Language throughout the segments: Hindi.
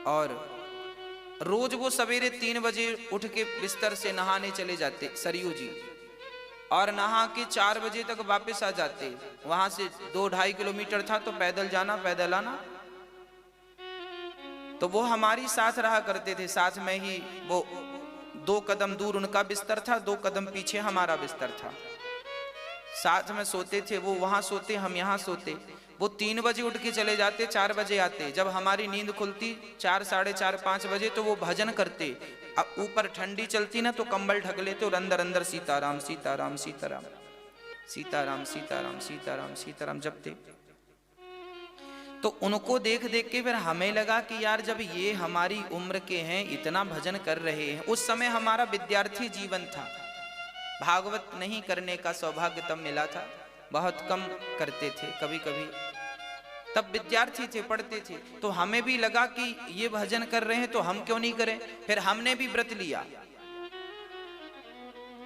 और रोज वो सवेरे 3 बजे उठ के बिस्तर से नहाने चले जाते सरयू जी, और नहा के 4 बजे तक वापस आ जाते। वहां से 2-2.5 किलोमीटर था, तो पैदल जाना पैदल आना। तो वो हमारी साथ रहा करते थे, साथ में ही। वो 2 कदम दूर उनका बिस्तर था, 2 कदम पीछे हमारा बिस्तर था। साथ में सोते थे, वो वहां सोते हम यहाँ सोते। वो 3 बजे उठ के चले जाते, 4 बजे आते। जब हमारी नींद खुलती 4, 4:30, 5 बजे, तो वो भजन करते। अब ऊपर ठंडी चलती ना, तो कंबल ढक लेते और अंदर अंदर सीताराम सीताराम सीताराम सीताराम सीताराम सीताराम सीताराम जपते। तो उनको देख देख के फिर हमें लगा कि यार, जब ये हमारी उम्र के हैं, इतना भजन कर रहे हैं। उस समय हमारा विद्यार्थी जीवन था, भागवत नहीं करने का सौभाग्य तब मिला था, बहुत कम करते थे कभी कभी, तब विद्यार्थी थे, पढ़ते थे। तो हमें भी लगा कि ये भजन कर रहे हैं तो हम क्यों नहीं करें। फिर हमने भी व्रत लिया।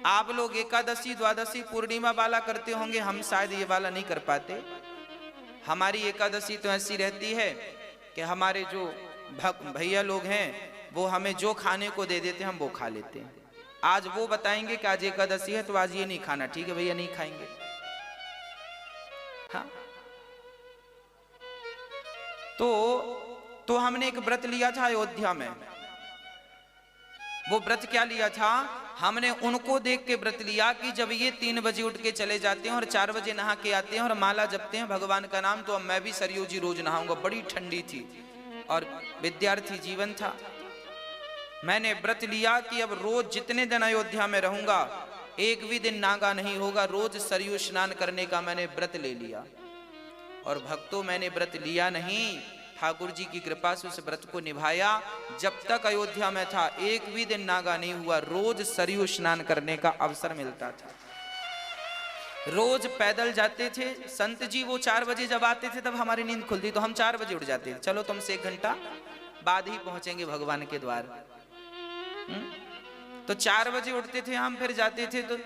आप लोग एकादशी, द्वादशी, पूर्णिमा वाला करते होंगे, हम शायद ये वाला नहीं कर पाते। हमारी एकादशी तो ऐसी रहती है कि हमारे जो भैया लोग हैं, वो हमें जो खाने को दे देते हैं हम वो खा लेते हैं। आज वो बताएंगे कि आज एकादशी है तो आज ये नहीं खाना, ठीक है भैया, नहीं खाएंगे। हाँ, तो हमने एक व्रत लिया था अयोध्या में। वो व्रत क्या लिया था? हमने उनको देख के व्रत लिया कि जब ये 3 बजे उठ के चले जाते हैं और 4 बजे नहा के आते हैं और माला जपते हैं भगवान का नाम, तो अब मैं भी सरयू जी रोज नहाऊंगा। बड़ी ठंडी थी और विद्यार्थी जीवन था। मैंने व्रत लिया कि अब रोज जितने दिन अयोध्या में रहूंगा, एक भी दिन नागा नहीं होगा, रोज सरयू स्नान करने का मैंने व्रत ले लिया। और भक्तों, मैंने व्रत लिया नहीं, ठाकुर जी की कृपा से उस व्रत को निभाया। जब तक अयोध्या में था, एक भी दिन नागा नहीं हुआ, रोज सरयू स्नान करने का अवसर मिलता था। रोज पैदल जाते थे। संत जी वो 4 बजे जब आते थे तब हमारी नींद खुलती, तो हम 4 बजे उठ जाते थे। चलो तुमसे 1 घंटा बाद ही पहुंचेंगे भगवान के द्वार। तो 4 बजे उठते थे हम, फिर जाते थे तो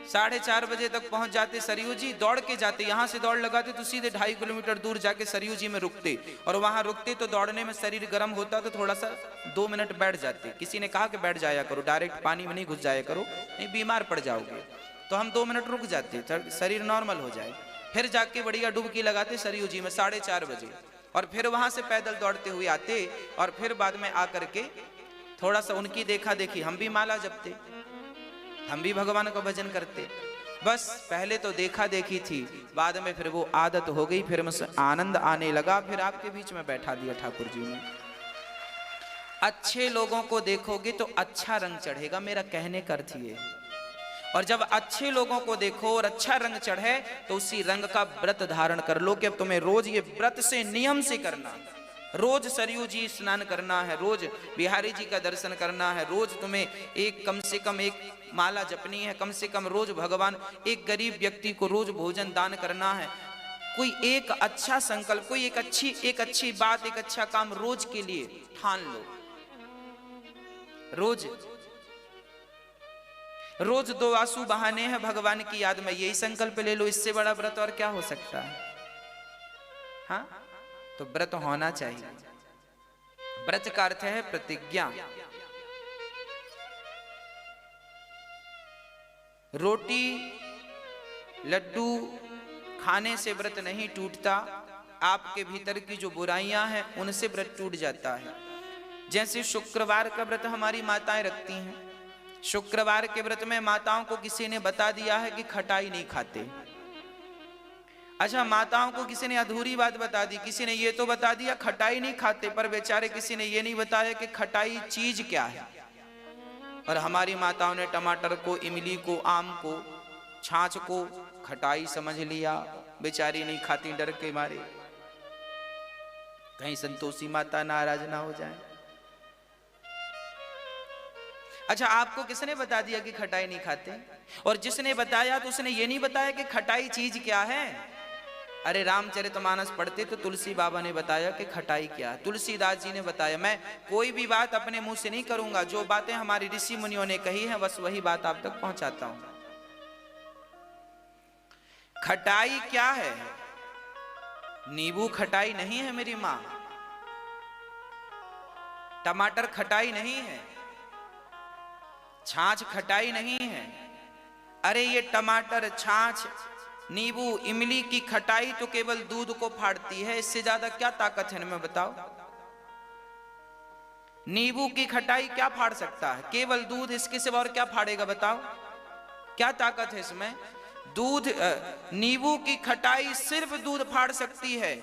4:30 बजे तक पहुंच जाते सरयू जी। दौड़ के जाते, यहाँ से दौड़ लगाते तो सीधे 2.5 किलोमीटर दूर जाके सरयू जी में रुकते। और वहां रुकते तो दौड़ने में शरीर गर्म होता, तो थोड़ा सा 2 मिनट बैठ जाते। किसी ने कहा कि बैठ जाया करो, डायरेक्ट पानी में नहीं घुस जाया करो, नहीं बीमार पड़ जाओगे। तो हम 2 मिनट रुक जाते, शरीर नॉर्मल हो जाए। फिर जाके बढ़िया डुबकी लगाते सरयू जी में 4:30 बजे, और फिर वहां से पैदल दौड़ते हुए आते। और फिर बाद में आकर के थोड़ा सा उनकी देखा देखी हम भी माला जपते, हम भी भगवान का भजन करते। बस पहले तो देखा देखी थी, बाद में फिर वो आदत हो गई, फिर मुझसे आनंद आने लगा। फिर आपके बीच में बैठा दिया ठाकुर जी ने। अच्छे लोगों को देखोगे तो अच्छा रंग चढ़ेगा, मेरा कहने का अर्थ ये। और जब अच्छे लोगों को देखो और अच्छा रंग चढ़े, तो उसी रंग का व्रत धारण कर लो कि अब तुम्हें रोज ये व्रत से, नियम से करना। रोज सरयू जी स्नान करना है, रोज बिहारी जी का दर्शन करना है, रोज तुम्हें एक कम से कम एक माला जपनी है, कम से कम रोज भगवान, एक गरीब व्यक्ति को रोज भोजन दान करना है। कोई एक अच्छा संकल्प, कोई एक अच्छी बात, एक अच्छा काम रोज के लिए ठान लो। रोज 2 आंसू बहाने हैं भगवान की याद में, यही संकल्प ले लो। इससे बड़ा व्रत और क्या हो सकता है? हाँ, तो व्रत होना चाहिए। व्रत का अर्थ है प्रतिज्ञा। रोटी लड्डू खाने से व्रत नहीं टूटता, आपके भीतर की जो बुराइयां हैं उनसे व्रत टूट जाता है। जैसे शुक्रवार का व्रत हमारी माताएं रखती हैं। शुक्रवार के व्रत में माताओं को किसी ने बता दिया है कि खटाई नहीं खाते। अच्छा, माताओं को किसी ने अधूरी बात बता दी, किसी ने ये तो बता दिया खटाई नहीं खाते, पर बेचारे किसी ने ये नहीं बताया कि खटाई चीज क्या है। और हमारी माताओं ने टमाटर को, इमली को, आम को, छाछ को खटाई समझ लिया, बेचारी नहीं खाती डर के मारे, कहीं संतोषी माता नाराज ना हो जाए। अच्छा, आपको किसने बता दिया कि खटाई नहीं खाते? और जिसने बताया तो उसने ये नहीं बताया कि खटाई चीज क्या है। अरे रामचरितमानस पढ़ते तो तुलसी बाबा ने बताया कि खटाई क्या है, तुलसीदास जी ने बताया। मैं कोई भी बात अपने मुंह से नहीं करूंगा, जो बातें हमारी ऋषि मुनियों ने कही हैं बस वही बात आप तक पहुंचाता हूं। खटाई क्या है? नींबू खटाई नहीं है मेरी मां। टमाटर खटाई नहीं है, छाछ खटाई नहीं है। अरे ये टमाटर, छाछ, नींबू, इमली की खटाई तो केवल दूध को फाड़ती है, इससे ज्यादा क्या ताकत है इनमें बताओ। नींबू की खटाई क्या फाड़ सकता है? केवल दूध, इसके सिवा और क्या फाड़ेगा बताओ? क्या ताकत है इसमें? दूध, नींबू की खटाई सिर्फ दूध फाड़ सकती है,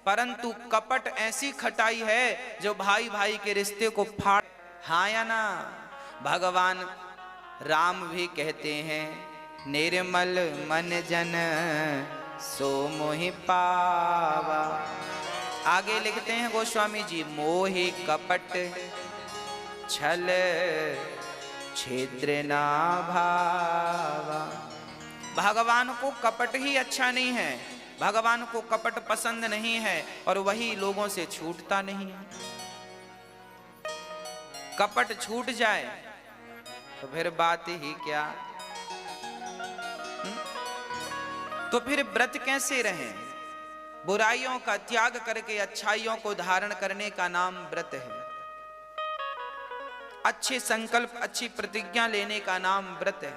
परंतु कपट ऐसी खटाई है जो भाई भाई के रिश्ते को फाड़। हाँ या ना? भगवान राम भी कहते हैं, निर्मल मन जन सो मोहि पावा। आगे लिखते हैं गोस्वामी जी, मोहि कपट छल छिद्र ना भावा। भगवान को कपट ही अच्छा नहीं है, भगवान को कपट पसंद नहीं है, और वही लोगों से छूटता नहीं है। कपट छूट जाए तो फिर बात ही क्या। तो फिर व्रत कैसे रहें? बुराइयों का त्याग करके अच्छाइयों को धारण करने का नाम व्रत है। अच्छे संकल्प, अच्छी प्रतिज्ञा लेने का नाम व्रत है।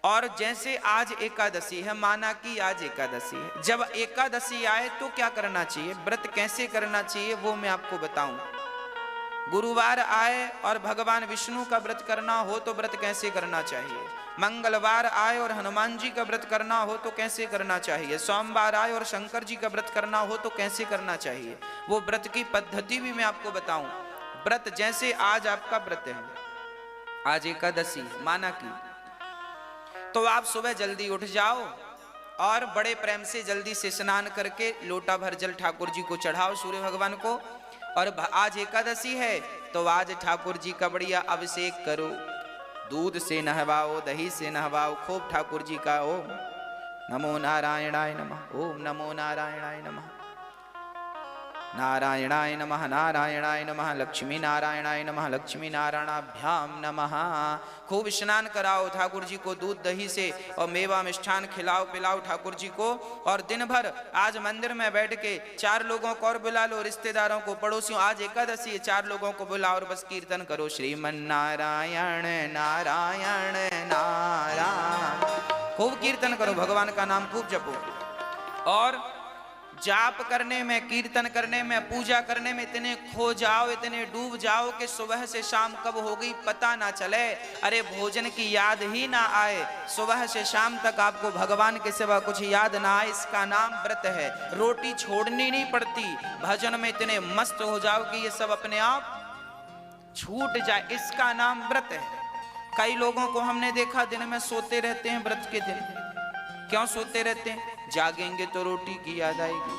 और जैसे आज एकादशी है, माना कि आज एकादशी है, जब एकादशी आए तो क्या करना चाहिए, व्रत कैसे करना चाहिए, वो मैं आपको बताऊं। गुरुवार आए और भगवान विष्णु का व्रत करना हो तो व्रत कैसे करना चाहिए। मंगलवार आए और हनुमान जी का व्रत करना हो तो कैसे करना चाहिए। सोमवार आए और शंकर जी का व्रत करना हो तो कैसे करना चाहिए। वो व्रत की पद्धति भी मैं आपको बताऊं। व्रत जैसे आज आपका व्रत है, आज एकादशी माना कि, तो आप सुबह जल्दी उठ जाओ और बड़े प्रेम से जल्दी से स्नान करके लोटा भर जल ठाकुर जी को चढ़ाओ, सूर्य भगवान को। और आज एकादशी है तो आज ठाकुर जी का बढ़िया अभिषेक करो, दूध से नहवाओ, दही से नहवाओ, खूब ठाकुर जी का ओम नमो नारायणाय नमः, ओम नमो नारायणाय नमः, नारायणाय नमः, नारायणाय नमः, लक्ष्मी नारायणाय नमः, लक्ष्मी नारायणाभ्याम नमः। खूब स्नान कराओ ठाकुर जी को, दूध दही से और मेवा मिष्ठान खिलाओ पिलाओ ठाकुर जी को। और दिन भर आज मंदिर में बैठ के 4 लोगों को और बुला लो, रिश्तेदारों को, पड़ोसियों, आज एकादशी है, 4 लोगों को बुलाओ और बस कीर्तन करो, श्रीमन नारायण नारायण नारायण। खूब कीर्तन करो, भगवान का नाम खूब जपो। और जाप करने में, कीर्तन करने में, पूजा करने में इतने खो जाओ, इतने डूब जाओ कि सुबह से शाम कब हो गई पता ना चले। अरे भोजन की याद ही ना आए, सुबह से शाम तक आपको भगवान के सिवा कुछ याद ना आए, इसका नाम व्रत है। रोटी छोड़नी नहीं पड़ती, भजन में इतने मस्त हो जाओ कि ये सब अपने आप छूट जाए, इसका नाम व्रत है। कई लोगों को हमने देखा दिन में सोते रहते हैं व्रत के दिन। क्यों सोते रहते हैं? जागेंगे तो रोटी की याद आएगी।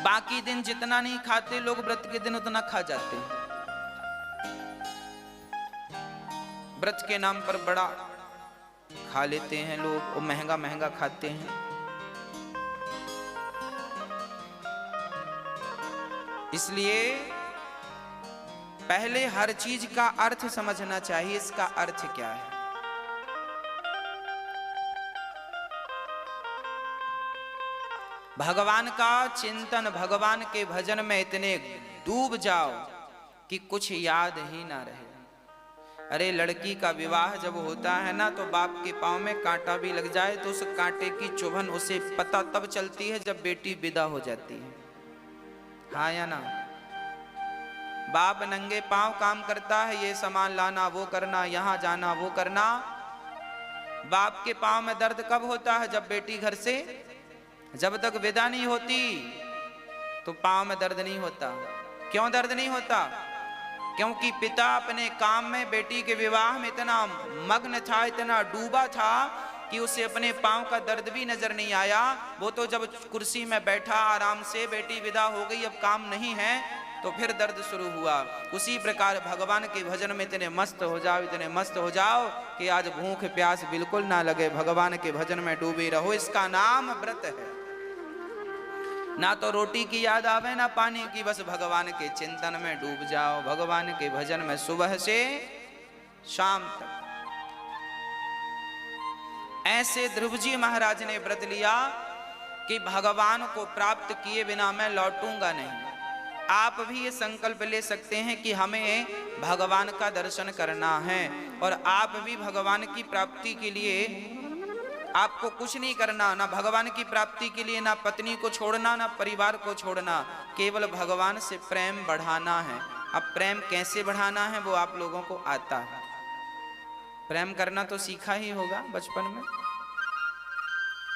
बाकी दिन जितना नहीं खाते लोग, व्रत के दिन उतना खा जाते हैं। व्रत के नाम पर बड़ा खा लेते हैं लोग, और महंगा महंगा खाते हैं। इसलिए पहले हर चीज का अर्थ समझना चाहिए, इसका अर्थ क्या है। भगवान का चिंतन, भगवान के भजन में इतने डूब जाओ कि कुछ याद ही ना रहे। अरे लड़की का विवाह जब होता है ना, तो बाप के पांव में कांटा भी लग जाए तो उस कांटे की चुभन उसे पता तब चलती है जब बेटी विदा हो जाती है। हाँ या ना? बाप नंगे पांव काम करता है, ये सामान लाना, वो करना, यहां जाना, वो करना। बाप के पांव में दर्द कब होता है? जब बेटी घर से, जब तक विदा नहीं होती तो पांव में दर्द नहीं होता। क्यों दर्द नहीं होता? क्योंकि पिता अपने काम में, बेटी के विवाह में इतना मग्न था, इतना डूबा था कि उसे अपने पांव का दर्द भी नजर नहीं आया। वो तो जब कुर्सी में बैठा आराम से, बेटी विदा हो गई, अब काम नहीं है, तो फिर दर्द शुरू हुआ। उसी प्रकार भगवान के भजन में इतने मस्त हो जाओ, इतने मस्त हो जाओ कि आज भूख प्यास बिल्कुल ना लगे, भगवान के भजन में डूबे रहो, इसका नाम व्रत है। ना तो रोटी की याद आवे ना पानी की, बस भगवान के चिंतन में डूब जाओ, भगवान के भजन में सुबह से शाम तक। ऐसे ध्रुव जी महाराज ने व्रत लिया कि भगवान को प्राप्त किए बिना मैं लौटूंगा नहीं। आप भी ये संकल्प ले सकते हैं कि हमें भगवान का दर्शन करना है, और आप भी भगवान की प्राप्ति के लिए आपको कुछ नहीं करना, ना भगवान की प्राप्ति के लिए ना पत्नी को छोड़ना, ना परिवार को छोड़ना, केवल भगवान से प्रेम बढ़ाना है। अब प्रेम कैसे बढ़ाना है वो आप लोगों को आता है। प्रेम करना तो सीखा ही होगा बचपन में।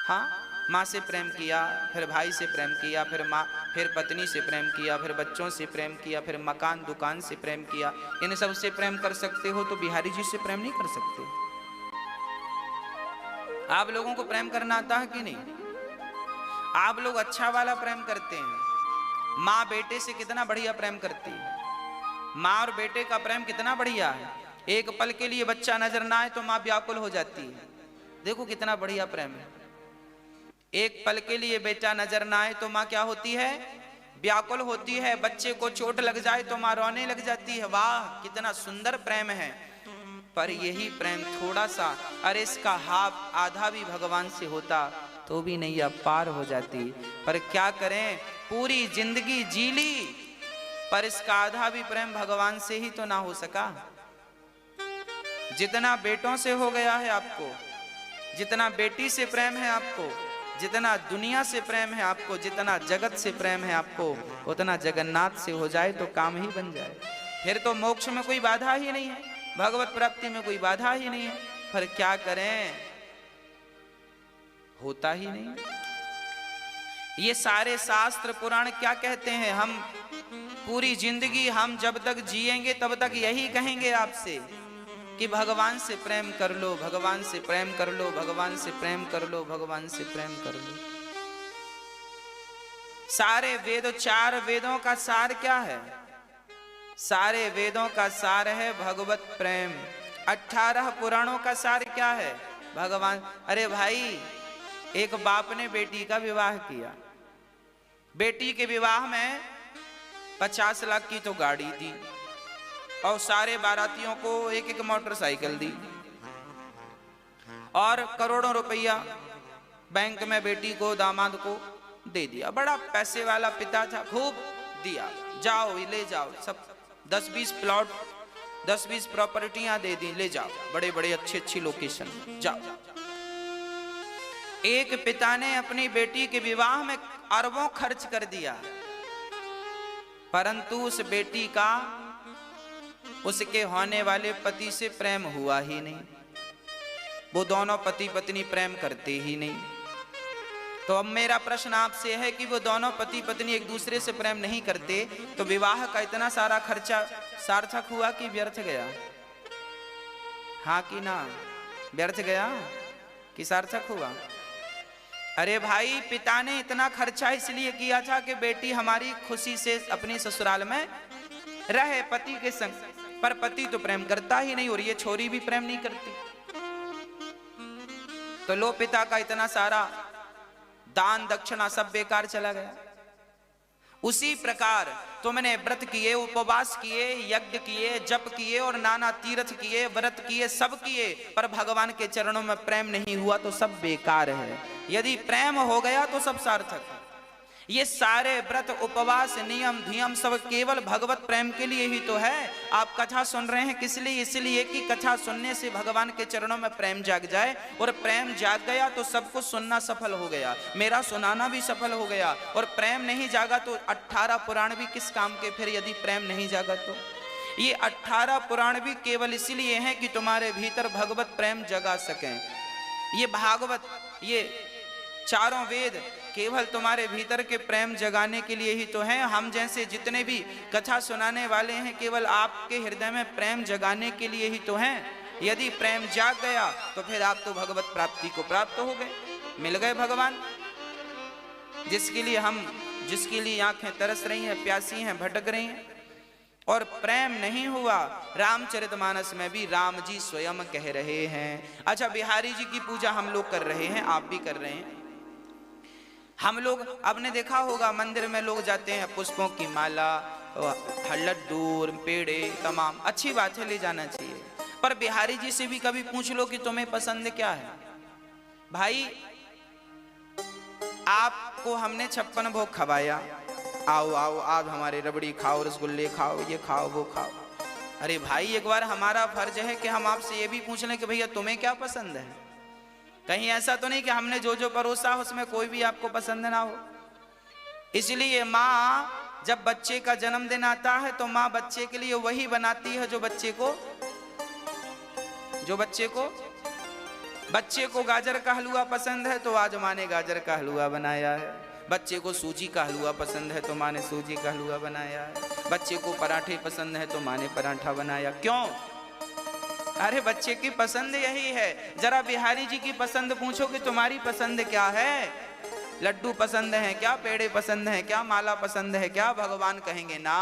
हाँ, माँ से प्रेम किया, फिर भाई से प्रेम किया, फिर पत्नी से प्रेम किया, फिर बच्चों से प्रेम किया, फिर मकान दुकान से प्रेम किया। इन सब से प्रेम कर सकते हो तो बिहारी जी से प्रेम नहीं कर सकते? आप लोगों को प्रेम करना आता है कि नहीं? आप लोग अच्छा वाला प्रेम करते हैं। माँ बेटे से कितना बढ़िया प्रेम करती है। माँ और बेटे का प्रेम कितना बढ़िया है। एक पल के लिए बच्चा नजर ना आए तो माँ व्याकुल हो जाती है। देखो कितना बढ़िया प्रेम है। एक पल के लिए बेटा नजर ना आए तो माँ क्या होती है? व्याकुल होती है। बच्चे को चोट लग जाए तो माँ रोने लग जाती है। वाह कितना सुंदर प्रेम है। पर यही प्रेम थोड़ा सा, अरे इसका हाफ आधा भी भगवान से होता तो भी नैया पार हो जाती। पर क्या करें, पूरी जिंदगी जी ली पर इसका आधा भी प्रेम भगवान से ही तो ना हो सका। जितना बेटों से हो गया है आपको, जितना बेटी से प्रेम है आपको, जितना दुनिया से प्रेम है आपको, जितना जगत से प्रेम है आपको, उतना जगन्नाथ से हो जाए तो काम ही बन जाए। फिर तो मोक्ष में कोई बाधा ही नहीं है, भगवत प्राप्ति में कोई बाधा ही नहीं है। पर क्या करें, होता ही नहीं। ये सारे शास्त्र पुराण क्या कहते हैं? हम पूरी जिंदगी हम जब तक जिएंगे तब तक यही कहेंगे आपसे कि भगवान से प्रेम कर लो, भगवान से प्रेम कर लो, भगवान से प्रेम कर लो, भगवान से प्रेम कर लो। सारे वेद, 4 वेदों का सार क्या है? सारे वेदों का सार है भगवत प्रेम। 18 पुराणों का सार क्या है? भगवान। अरे भाई, एक बाप ने बेटी का विवाह किया, बेटी के विवाह में 50 लाख की तो गाड़ी दी और सारे बारातियों को एक एक मोटरसाइकिल दी और करोड़ों रुपया बैंक में बेटी को, दामाद को दे दिया। बड़ा पैसे वाला पिता था, खूब दिया, जाओ ले जाओ, सब 10-20 प्लॉट, 10-20 प्रॉपर्टियां दे दी, ले जाओ, बड़े बड़े अच्छी अच्छी लोकेशन जाओ। एक पिता ने अपनी बेटी के विवाह में अरबों खर्च कर दिया, परंतु उस बेटी का उसके होने वाले पति से प्रेम हुआ ही नहीं। वो दोनों पति पत्नी प्रेम करते ही नहीं। तो अब मेरा प्रश्न आपसे है कि वो दोनों पति पत्नी एक दूसरे से प्रेम नहीं करते तो विवाह का इतना सारा खर्चा सार्थक हुआ कि व्यर्थ गया? हाँ कि ना? व्यर्थ गया कि सार्थक हुआ? अरे भाई, पिता ने इतना खर्चा इसलिए किया था कि बेटी हमारी खुशी से अपने ससुराल में रहे पति के संग, पर पति तो प्रेम करता ही नहीं और ये छोरी भी प्रेम नहीं करती। तो लो, पिता का इतना सारा दान दक्षिणा सब बेकार चला गया। उसी प्रकार तुमने व्रत किए, उपवास किए, यज्ञ किए, जप किए और नाना तीर्थ किए, व्रत किए, सब किए, पर भगवान के चरणों में प्रेम नहीं हुआ तो सब बेकार है। यदि प्रेम हो गया तो सब सार्थक है। ये सारे व्रत, उपवास, नियम धियम सब केवल भगवत प्रेम के लिए ही तो है। आप कथा सुन रहे हैं किस लिए? इसलिए कि कथा सुनने से भगवान के चरणों में प्रेम जाग जाए, और प्रेम जाग गया तो सब कुछ सुनना सफल हो गया, मेरा सुनाना भी सफल हो गया। और प्रेम नहीं जागा तो 18 पुराण भी किस काम के फिर, यदि प्रेम नहीं जागा तो? ये 18 पुराण भी केवल इसलिए हैं कि तुम्हारे भीतर भगवत प्रेम जगा सकें। ये भागवत, ये चारों वेद केवल तुम्हारे भीतर के प्रेम जगाने के लिए ही तो हैं। हम जैसे जितने भी कथा सुनाने वाले हैं केवल आपके हृदय में प्रेम जगाने के लिए ही तो हैं। यदि प्रेम जाग गया तो फिर आप तो भगवत प्राप्ति को प्राप्त हो गए, मिल गए भगवान। जिसके लिए आंखें तरस रही हैं, प्यासी हैं, भटक रही हैं, और प्रेम नहीं हुआ। रामचरितमानस में भी राम जी स्वयं कह रहे हैं। अच्छा, बिहारी जी की पूजा हम लोग कर रहे हैं, आप भी कर रहे हैं। हम लोग, आपने देखा होगा मंदिर में लोग जाते हैं, पुष्पों की माला, लड्डू, पेड़े, तमाम अच्छी बात है, ले जाना चाहिए। पर बिहारी जी से भी कभी पूछ लो कि तुम्हें पसंद क्या है? भाई, आपको हमने 56 भोग खवाया, आओ आओ आप हमारे रबड़ी खाओ, रसगुल्ले खाओ, ये खाओ वो खाओ। अरे भाई एक बार हमारा फर्ज है कि हम आपसे ये भी पूछ लें कि भैया तुम्हें क्या पसंद है। कहीं ऐसा तो नहीं कि हमने जो जो परोसा उसमें कोई भी आपको पसंद ना हो। इसलिए माँ जब बच्चे का जन्मदिन आता है तो माँ बच्चे के लिए वही बनाती है जो बच्चे को गाजर का हलवा पसंद है तो आज माँ ने गाजर का हलवा बनाया है। बच्चे को सूजी का हलवा पसंद है तो माँ ने सूजी का हलवा बनाया है। बच्चे को पराठे पसंद है तो माँ ने पराठा बनाया। क्यों? अरे बच्चे की पसंद यही है। जरा बिहारी जी की पसंद पूछो कि तुम्हारी पसंद क्या है? लड्डू पसंद है क्या? पेड़े पसंद है क्या? माला पसंद है क्या? भगवान कहेंगे ना,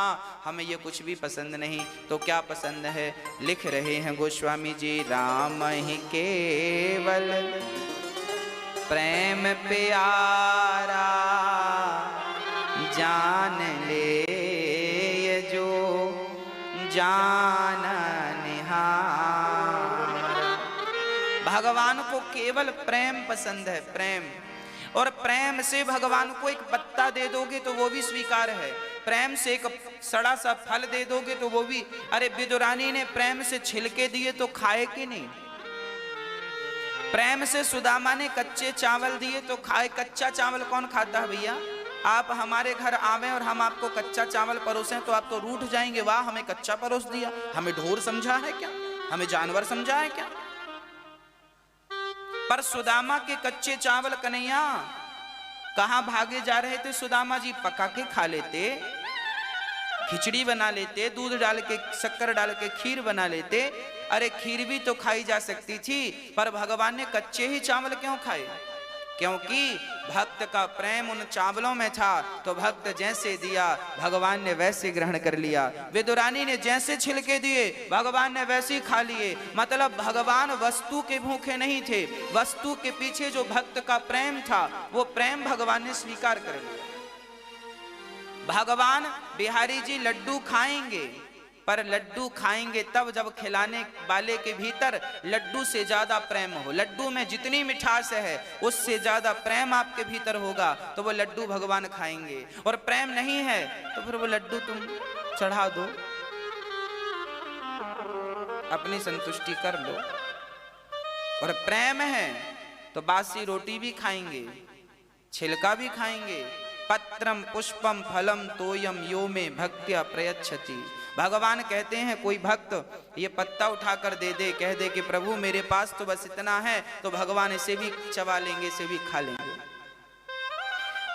हमें ये कुछ भी पसंद नहीं। तो क्या पसंद है? लिख रहे हैं गोस्वामी जी, राम ही केवल प्रेम प्यारा, जान ले ये जो जान निहार। भगवान को केवल प्रेम पसंद है, प्रेम। और प्रेम से भगवान को एक पत्ता दे दोगे तो वो भी स्वीकार है। प्रेम से एक सड़ा सा फल दे दोगे तो वो भी। अरे विदुरानी ने प्रेम से छिलके दिए तो खाए कि नहीं? प्रेम से सुदामा ने कच्चे चावल दिए तो खाए। कच्चा चावल कौन खाता है भैया? आप हमारे घर आवे और हम आपको कच्चा चावल परोसें तो आप तो रूठ जाएंगे, वाह हमें कच्चा परोस दिया, हमें ढोर समझा है क्या, हमें जानवर समझा है क्या? पर सुदामा के कच्चे चावल कन्हैया कहां भागे जा रहे थे? सुदामा जी पका के खा लेते, खिचड़ी बना लेते, दूध डाल के शक्कर डाल के खीर बना लेते। अरे खीर भी तो खाई जा सकती थी, पर भगवान ने कच्चे ही चावल क्यों खाए? क्योंकि भक्त का प्रेम उन चावलों में था। तो भक्त जैसे दिया भगवान ने वैसे ग्रहण कर लिया। विदुरानी ने जैसे छिलके दिए भगवान ने वैसे ही खा लिए। मतलब भगवान वस्तु के भूखे नहीं थे, वस्तु के पीछे जो भक्त का प्रेम था वो प्रेम भगवान ने स्वीकार कर लिया। भगवान बिहारी जी लड्डू खाएंगे, पर लड्डू खाएंगे तब जब खिलाने वाले के भीतर लड्डू से ज्यादा प्रेम हो। लड्डू में जितनी मिठास है उससे ज्यादा प्रेम आपके भीतर होगा तो वो लड्डू भगवान खाएंगे। और प्रेम नहीं है तो फिर वो लड्डू तुम चढ़ा दो, अपनी संतुष्टि कर लो। और प्रेम है तो बासी रोटी भी खाएंगे, छिलका भी खाएंगे। पत्रम पुष्पम फलम तोयम यो में भक्त्या प्रयच्छति। भगवान कहते हैं कोई भक्त ये पत्ता उठाकर दे दे, कह दे कि प्रभु मेरे पास तो बस इतना है, तो भगवान इसे भी चबा लेंगे, इसे भी खा लेंगे।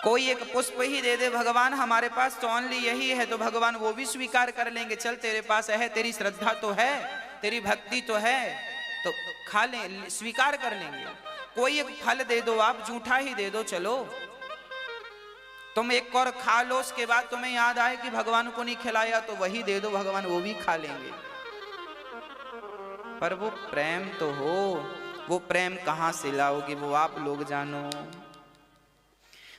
कोई एक पुष्प ही दे दे, भगवान हमारे पास तो ओनली यही है, तो भगवान वो भी स्वीकार कर लेंगे। चल तेरे पास है, तेरी श्रद्धा तो है, तेरी भक्ति तो है, तो खा ले, स्वीकार कर लेंगे। कोई एक फल दे दो, आप जूठा ही दे दो, चलो तुम एक और खा लो, उसके बाद तुम्हें याद आए कि भगवान को नहीं खिलाया तो वही दे दो, भगवान वो भी खा लेंगे। पर वो प्रेम तो हो, वो प्रेम कहां से लाओगे वो आप लोग जानो।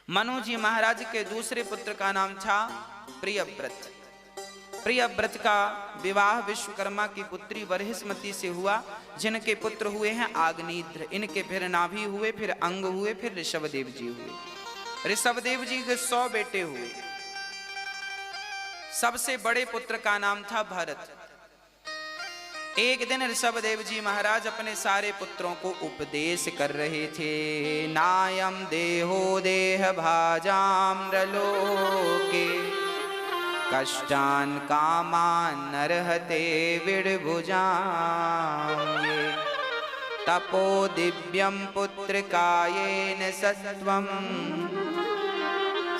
मनु जी महाराज के दूसरे पुत्र का नाम था प्रियव्रत। प्रियव्रत का विवाह विश्वकर्मा की पुत्री बरहिस्मती से हुआ, जिनके पुत्र हुए हैं आग्नेत्र। इनके फिर नाभि हुए, फिर अंग हुए, फिर ऋषभदेव जी हुए। ऋषभदेव जी के 100 बेटे हुए। सबसे बड़े पुत्र का नाम था भरत। एक दिन ऋषभदेव जी महाराज अपने सारे पुत्रों को उपदेश कर रहे थे। नायम देहो देह भाजाम्रलोके कष्टान कामान नरहते विड़भुजां। तपो दिव्यम पुत्र कायेन सत्वम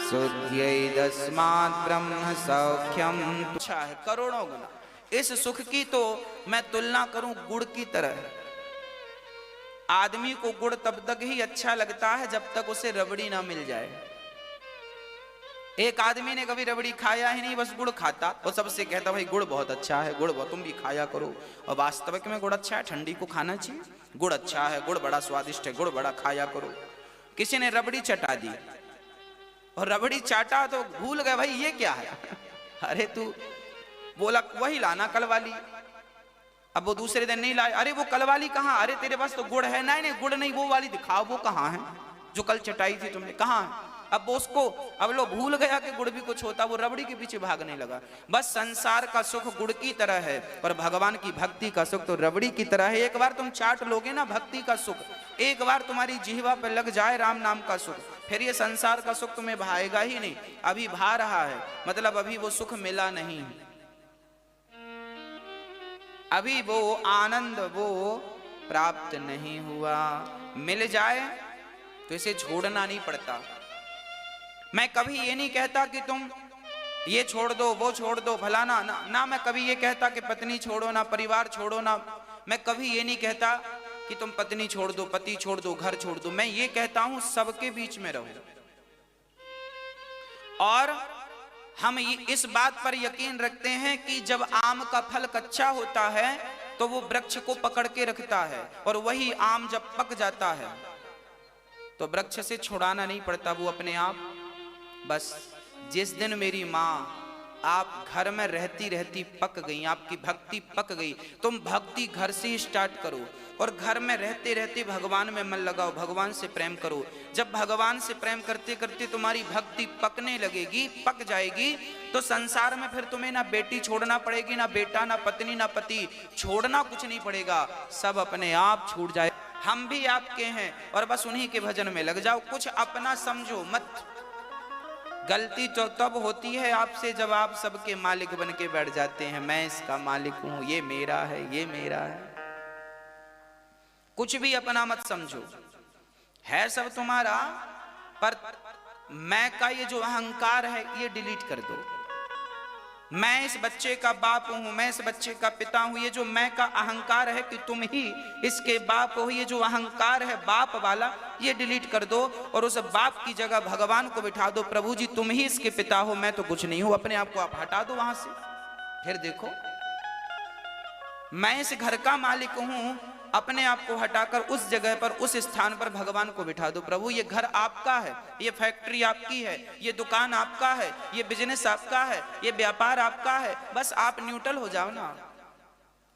शुद्ध्यैदस्मात् ब्रह्म सौख्यम। अच्छा है करोड़ों गुना। इस सुख की तो मैं तुलना करूं गुड़ की तरह। आदमी को गुड़ तब तक ही अच्छा लगता है जब तक उसे रबड़ी ना मिल जाए। एक आदमी ने कभी रबड़ी खाया ही नहीं, बस गुड़ खाता, वो सबसे कहता भाई गुड़ बहुत अच्छा है, गुड़ तुम भी खाया करो। और वास्तविक में गुड़ अच्छा है, ठंडी को खाना चाहिए। गुड़ अच्छा है, गुड़ बड़ा स्वादिष्ट है, गुड़ बड़ा खाया करो। किसी ने रबड़ी चटा दी और रबड़ी चाटा तो भूल गए भाई ये क्या है। अरे तू बोला वही लाना कल वाली, अब वो दूसरे दिन नहीं लाए। अरे वो कल वाली कहाँ? अरे तेरे पास तो गुड़ है। नहीं नहीं गुड़ नहीं, वो वाली दिखाओ, वो कहाँ है? जो कल चटाई थी तुमने, कहाँ है? अब वो उसको, अब लो भूल गया कि गुड़ भी कुछ होता, वो रबड़ी के पीछे भागने लगा। बस संसार का सुख गुड़ की तरह है और भगवान की भक्ति का सुख तो रबड़ी की तरह है। एक बार तुम चाट लोगे ना भक्ति का सुख, एक बार तुम्हारी जिह्वा पे लग जाए राम नाम का सुख, फिर ये संसार का सुख तुम्हें भाएगा ही नहीं। अभी भा रहा है, मतलब अभी वो सुख मिला नहीं, अभी वो आनंद वो प्राप्त नहीं हुआ। मिल जाए तो इसे छोड़ना नहीं पड़ता। मैं कभी ये नहीं कहता कि तुम ये छोड़ दो वो छोड़ दो फलाना ना, मैं कभी ये कहता कि पत्नी छोड़ो ना, परिवार छोड़ो ना, मैं कभी ये नहीं कहता कि तुम पत्नी छोड़ दो, पति छोड़ दो, घर छोड़ दो। मैं ये कहता हूं सबके बीच में रहो। और हम इस बात पर यकीन रखते हैं कि जब आम का फल कच्चा होता है तो वो वृक्ष को पकड़ के रखता है, और वही आम जब पक जाता है तो वृक्ष से छुड़ाना नहीं पड़ता, वो अपने आप। बस जिस दिन मेरी माँ आप घर में रहती रहती पक गई, आपकी भक्ति पक गई, तुम भक्ति घर से ही स्टार्ट करो और घर में रहते रहते भगवान में मन लगाओ, भगवान से प्रेम करो। जब भगवान से प्रेम करते करते तुम्हारी भक्ति पकने लगेगी, पक जाएगी, तो संसार में फिर तुम्हें ना बेटी छोड़ना पड़ेगी, ना बेटा, ना पत्नी, ना पति, छोड़ना कुछ नहीं पड़ेगा, सब अपने आप छूट जाए। हम भी आपके हैं और बस उन्हीं के भजन में लग जाओ, कुछ अपना समझो मत। गलती तो तब होती है आपसे जब आप सबके मालिक बन के बैठ जाते हैं, मैं इसका मालिक हूं, ये मेरा है, ये मेरा है। कुछ भी अपना मत समझो, है सब तुम्हारा, पर मैं का ये जो अहंकार है ये डिलीट कर दो। मैं इस बच्चे का बाप हूं, मैं इस बच्चे का पिता हूं, ये जो मैं का अहंकार है कि तुम ही इसके बाप हो, ये जो अहंकार है बाप वाला, ये डिलीट कर दो और उस बाप की जगह भगवान को बिठा दो। प्रभु जी तुम ही इसके पिता हो, मैं तो कुछ नहीं हूं। अपने आप को आप हटा दो वहां से, फिर देखो मैं इस घर का मालिक हूं। अपने आप को हटाकर उस जगह पर, उस स्थान पर भगवान को बिठा दो। प्रभु ये घर आपका है, ये फैक्ट्री आपकी है, ये दुकान आपका है, ये बिजनेस आपका है, ये व्यापार आपका है, बस आप न्यूट्रल हो जाओ ना।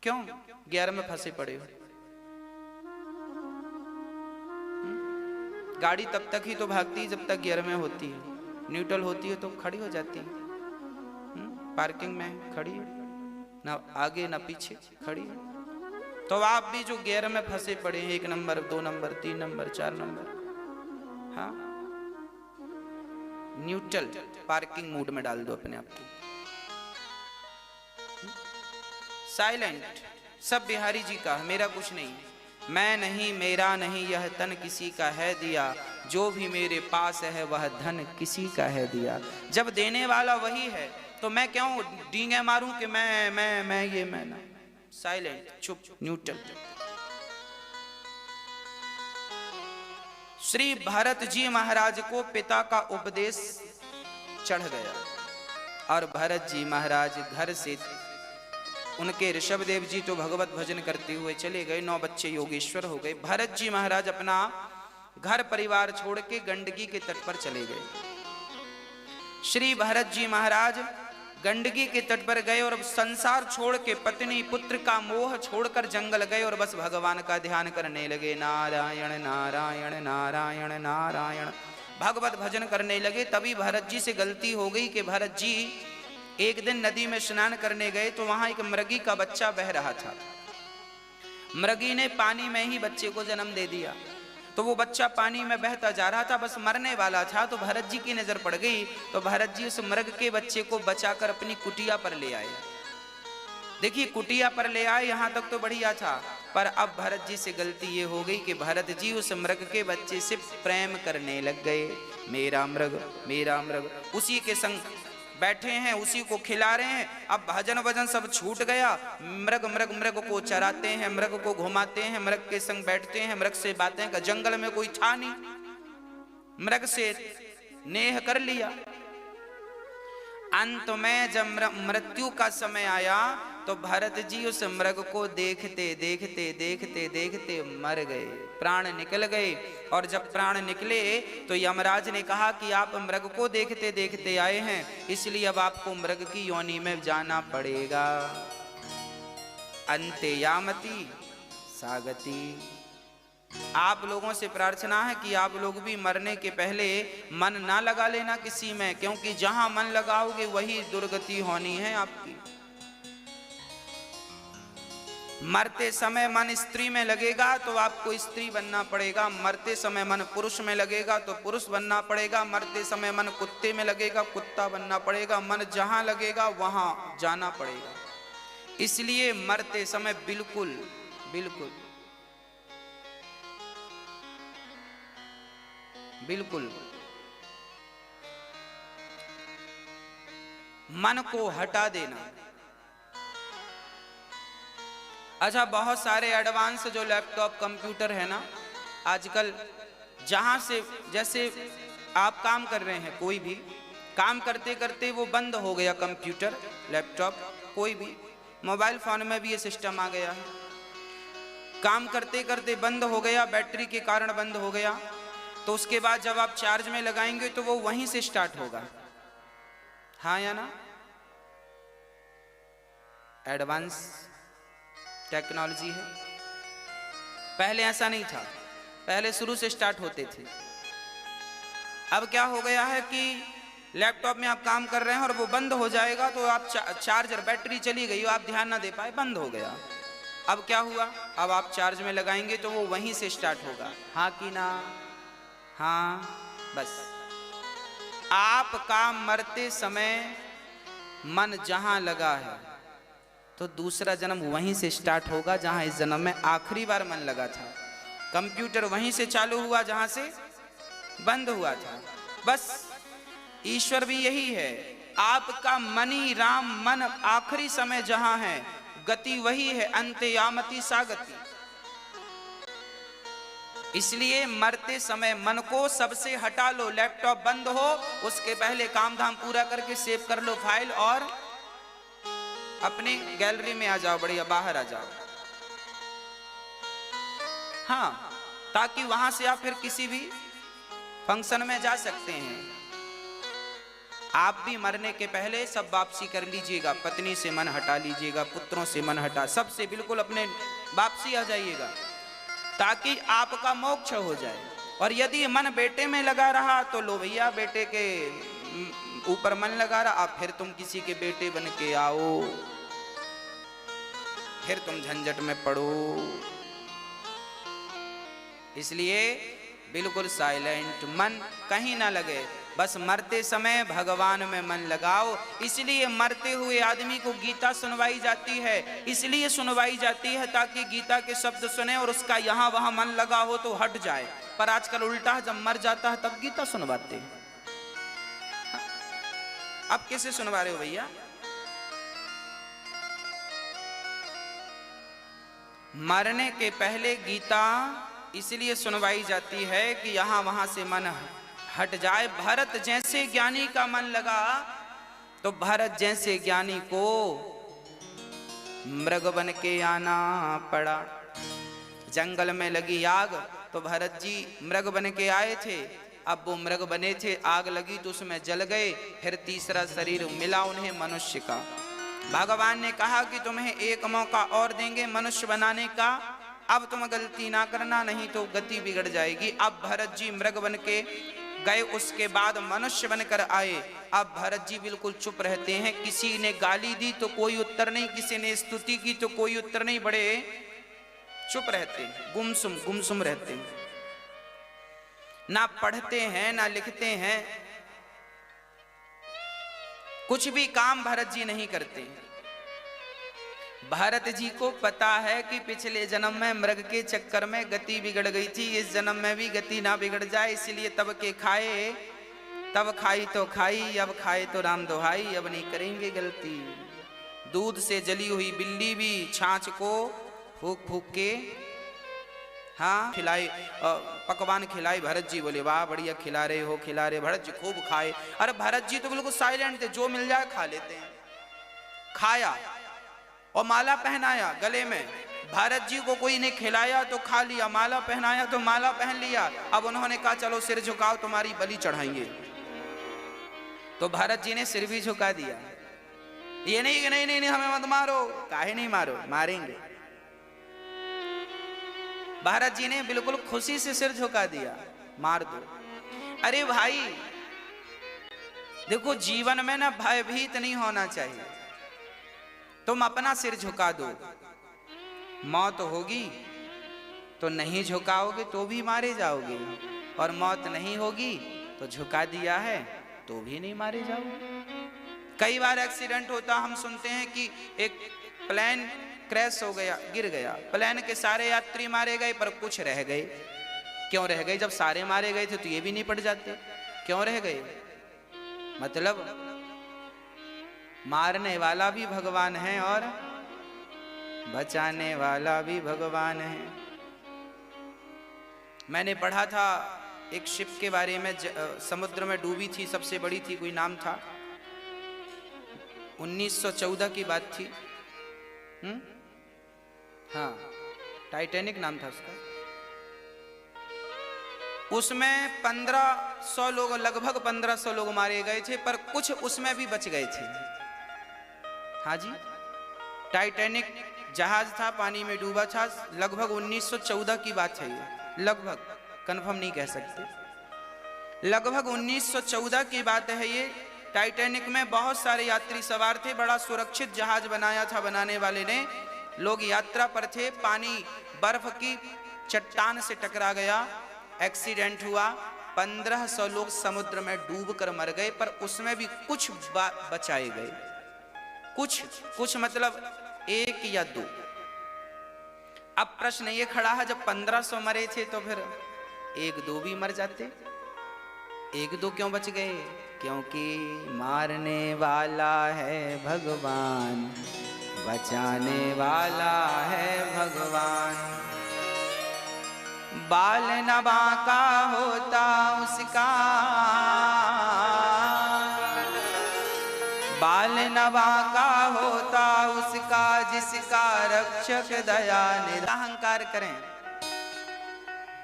क्यों गियर में फंसे पड़े हो? गाड़ी तब तक ही तो भागती है जब तक गियर में होती है, न्यूट्रल होती है तो खड़ी हो जाती है। पार्किंग में खड़ी है ना, आगे ना पीछे खड़ी है। तो आप भी जो गियर में फंसे पड़े हैं, 1 नंबर 2 नंबर 3 नंबर 4 नंबर, हाँ, न्यूट्रल पार्किंग मूड में डाल दो अपने आप को, साइलेंट। सब बिहारी जी का, मेरा कुछ नहीं, मैं नहीं, मेरा नहीं, यह तन किसी का है दिया, जो भी मेरे पास है वह धन किसी का है दिया। जब देने वाला वही है तो मैं क्यों डींगे मारूं कि मैं ये मैं ना। साइलेंट, चुप, न्यूट्रल। श्री भरत जी महाराज को पिता का उपदेश चढ़ गया और भरत जी महाराज घर से, उनके ऋषभदेव जी तो भगवत भजन करते हुए चले गए, 9 बच्चे योगेश्वर हो गए। भरत जी महाराज अपना घर परिवार छोड़ के गंडकी के तट पर चले गए। श्री भरत जी महाराज गंडकी के तट पर गए और संसार छोड़ के, पत्नी पुत्र का मोह छोड़कर जंगल गए और बस भगवान का ध्यान करने लगे। नारायण नारायण नारायण नारायण, भगवत भजन करने लगे। तभी भरत जी से गलती हो गई कि भरत जी एक दिन नदी में स्नान करने गए तो वहां एक मृगी का बच्चा बह रहा था। मृगी ने पानी में ही बच्चे को जन्म दे दिया। तो वो बच्चा पानी में बहता जा रहा था, बस मरने वाला था। तो भरत जी की नजर पड़ गई तो भरत जी उस मृग के बच्चे को बचाकर अपनी कुटिया पर ले आए। देखिए कुटिया पर ले आए, यहां तक तो बढ़िया था, पर अब भरत जी से गलती ये हो गई कि भरत जी उस मृग के बच्चे से प्रेम करने लग गए। मेरा मृग, मेरा मृग, उसी के संग बैठे हैं, उसी को खिला रहे हैं। अब भजन वजन सब छूट गया। मृग मृग मृग को चराते हैं, मृग को घुमाते हैं, मृग के संग बैठते हैं, मृग से बातें कर। जंगल में कोई था नहीं, मृग से नेह कर लिया। अंत में जब मृत्यु का समय आया तो भरत जी उस मृग को देखते देखते देखते देखते मर गए, प्राण निकल गए। और जब प्राण निकले तो यमराज ने कहा कि आप मृग को देखते देखते आए हैं, इसलिए अब आपको मृग की योनि में जाना पड़ेगा। अंते यामति सागति, आप लोगों से प्रार्थना है कि आप लोग भी मरने के पहले मन ना लगा लेना किसी में, क्योंकि जहां मन लगाओगे वही दुर्गति होनी है आपकी। मरते समय मन स्त्री में लगेगा तो आपको स्त्री बनना पड़ेगा, मरते समय मन पुरुष में लगेगा तो पुरुष बनना पड़ेगा, मरते समय मन कुत्ते में लगेगा कुत्ता बनना पड़ेगा, मन जहां लगेगा वहां जाना पड़ेगा। इसलिए मरते समय बिल्कुल बिल्कुल बिल्कुल मन को हटा देना। अच्छा, बहुत सारे एडवांस जो लैपटॉप कंप्यूटर है ना आजकल, जहां से जैसे आप काम कर रहे हैं, कोई भी काम करते करते वो बंद हो गया, कंप्यूटर लैपटॉप कोई भी, मोबाइल फोन में भी ये सिस्टम आ गया है, काम करते करते बंद हो गया, बैटरी के कारण बंद हो गया, तो उसके बाद जब आप चार्ज में लगाएंगे तो वो वहीं से स्टार्ट होगा। हाँ या ना? एडवांस टेक्नोलॉजी है। पहले ऐसा नहीं था, पहले शुरू से स्टार्ट होते थे। अब क्या हो गया है कि लैपटॉप में आप काम कर रहे हैं और वो बंद हो जाएगा तो आप चार्जर बैटरी चली गई, आप ध्यान ना दे पाए, बंद हो गया। अब क्या हुआ, अब आप चार्ज में लगाएंगे तो वो वहीं से स्टार्ट होगा। हाँ कि ना? हाँ, बस आपका मरते समय मन जहां लगा है तो दूसरा जन्म वहीं से स्टार्ट होगा जहां इस जन्म में आखिरी बार मन लगा था। कंप्यूटर वहीं से चालू हुआ जहां से बंद हुआ था। बस ईश्वर भी यही है, आपका मनी राम मन आखिरी समय जहां है, गति वही है, अंतयामति सा गति। इसलिए मरते समय मन को सबसे हटा लो, लैपटॉप बंद हो उसके पहले काम धाम पूरा करके सेव कर लो फाइल और अपनी गैलरी में आ जाओ, बढ़िया बाहर आ जाओ। हाँ, ताकि वहां से आप फिर किसी भी फंक्शन में जा सकते हैं। आप भी मरने के पहले सब वापसी कर लीजिएगा, पत्नी से मन हटा लीजिएगा, पुत्रों से मन हटा, सबसे बिल्कुल अपने वापसी आ जाइएगा ताकि आपका मोक्ष हो जाए। और यदि मन बेटे में लगा रहा तो लो भैया, बेटे के ऊपर मन लगा रहा, आप फिर तुम किसी के बेटे बन के आओ, फिर तुम झंझट में पड़ो। इसलिए बिल्कुल साइलेंट, मन कहीं ना लगे, बस मरते समय भगवान में मन लगाओ। इसलिए मरते हुए आदमी को गीता सुनवाई जाती है, इसलिए सुनवाई जाती है ताकि गीता के शब्द सुने और उसका यहाँ वहां मन लगा हो तो हट जाए। पर आजकल उल्टा है, जब मर जाता है तब गीता सुनवाते हैं। अब कैसे सुनवा रहे हो भैया? मरने के पहले गीता इसलिए सुनवाई जाती है कि यहां वहां से मन हट जाए। भरत जैसे ज्ञानी का मन लगा तो भरत जैसे ज्ञानी को मृग बन के आना पड़ा। जंगल में लगी आग तो भरत जी मृग बन के आए थे, अब वो मृग बने थे, आग लगी तो उसमें जल गए, फिर तीसरा शरीर मिला उन्हें मनुष्य का। भगवान ने कहा कि तुम्हें एक मौका और देंगे मनुष्य बनाने का, अब तुम गलती ना करना नहीं तो गति बिगड़ जाएगी। अब भरत जी मृग बन के गए, उसके बाद मनुष्य बनकर आए। अब भरत जी बिल्कुल चुप रहते हैं, किसी ने गाली दी तो कोई उत्तर नहीं, किसी ने स्तुति की तो कोई उत्तर नहीं, बड़े चुप रहते हैं, गुमसुम रहते हैं, ना पढ़ते हैं ना लिखते हैं, कुछ भी काम भरत जी नहीं करते। भरत जी को पता है कि पिछले जन्म में मृग के चक्कर में गति बिगड़ गई थी, इस जन्म में भी गति ना बिगड़ जाए, इसलिए तब के खाए, तब खाई तो खाई, अब खाए तो राम दुहाई, अब नहीं करेंगे गलती। दूध से जली हुई बिल्ली भी छाछ को फूक फूक के हाँ खिलाई, पकवान खिलाई। भरत जी बोले वाह बढ़िया खिला रहे हो, खिला रहे। भरत जी खूब खाए। अरे भरत जी तो बिल्कुल साइलेंट थे, जो मिल जाए खा लेते हैं। खाया और माला पहनाया गले में। भरत जी को कोई ने खिलाया तो खा लिया, माला पहनाया तो माला पहन लिया। अब उन्होंने कहा चलो सिर झुकाओ, तुम्हारी बलि चढ़ाएंगे। तो भरत जी ने सिर भी झुका दिया। ये नहीं कि नहीं नहीं, नहीं हमें मत मारो, काहे नहीं मारो, मारेंगे। भरत जी ने बिल्कुल खुशी से सिर झुका दिया, मार दो। अरे भाई देखो, जीवन में ना भयभीत नहीं होना चाहिए। तुम अपना सिर झुका दो, मौत होगी तो नहीं झुकाओगे तो भी मारे जाओगे, और मौत नहीं होगी तो झुका दिया है तो भी नहीं मारे जाओगे। कई बार एक्सीडेंट होता, हम सुनते हैं कि एक प्लेन क्रैश हो गया, गिर गया, प्लेन के सारे यात्री मारे गए पर कुछ रह गए। क्यों रह गए? जब सारे मारे गए थे तो ये भी नहीं पड़ जाते, क्यों रह गए? मतलब मारने वाला भी भगवान है और बचाने वाला भी भगवान है। मैंने पढ़ा था एक शिप के बारे में, समुद्र में डूबी थी, सबसे बड़ी थी, कोई नाम था, 1914 की बात थी। हाँ, टाइटैनिक नाम था उसका। उसमें 1500 लोग, लगभग 1500 लोग मारे गए थे, पर कुछ उसमें भी बच गए थे। हाँ जी, टाइटैनिक जहाज था, पानी में डूबा था, लगभग 1914 की बात है ये, लगभग, कंफर्म नहीं कह सकते, लगभग 1914 की बात है ये। टाइटैनिक में बहुत सारे यात्री सवार थे, बड़ा सुरक्षित जहाज बनाया था बनाने वाले ने। लोग यात्रा पर थे, पानी बर्फ की चट्टान से टकरा गया, एक्सीडेंट हुआ, 1500 लोग समुद्र में डूबकर मर गए, पर उसमें भी कुछ बचाए गए, कुछ मतलब 1 या 2। अब प्रश्न ये खड़ा है, जब 1500 मरे थे तो फिर 1-2 भी मर जाते, 1-2 क्यों बच गए? क्योंकि मारने वाला है भगवान, बचाने वाला है भगवान। बाल न बांका होता उसका, बाल न बांका होता उसका, जिसका रक्षक दया निधान। अहंकार करें,